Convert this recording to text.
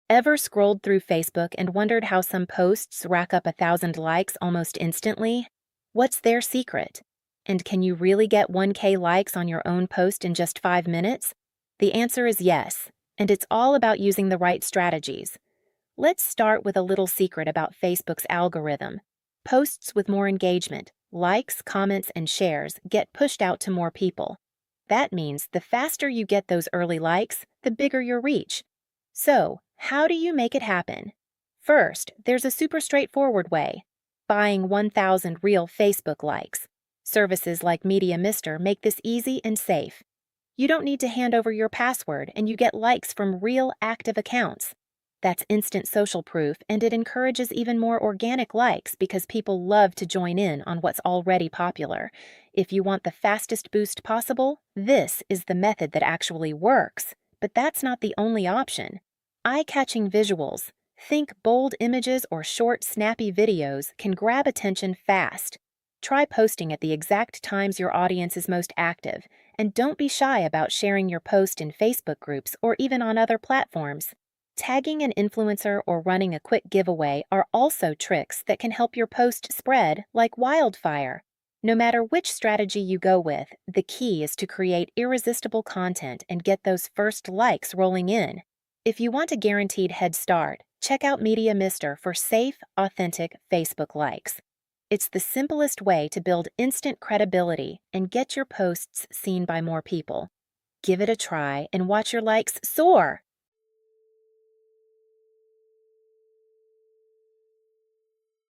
Ever scrolled through Facebook and wondered how some posts rack up 1,000 likes almost instantly? What's their secret? And can you really get 1K likes on your own post in just 5 minutes? The answer is yes, and it's all about using the right strategies. Let's start with a little secret about Facebook's algorithm. Posts with more engagement, likes, comments, and shares get pushed out to more people. That means the faster you get those early likes, the bigger your reach. So, how do you make it happen? First, there's a super straightforward way: buying 1,000 real Facebook likes. Services like Media Mister make this easy and safe. You don't need to hand over your password, and you get likes from real active accounts. That's instant social proof, and it encourages even more organic likes because people love to join in on what's already popular. If you want the fastest boost possible, this is the method that actually works. But that's not the only option. Eye-catching visuals, think bold images or short, snappy videos, can grab attention fast. Try posting at the exact times your audience is most active, and don't be shy about sharing your post in Facebook groups or even on other platforms. Tagging an influencer or running a quick giveaway are also tricks that can help your post spread like wildfire. No matter which strategy you go with, the key is to create irresistible content and get those first likes rolling in. If you want a guaranteed head start, check out Media Mister for safe, authentic Facebook likes. It's the simplest way to build instant credibility and get your posts seen by more people. Give it a try and watch your likes soar.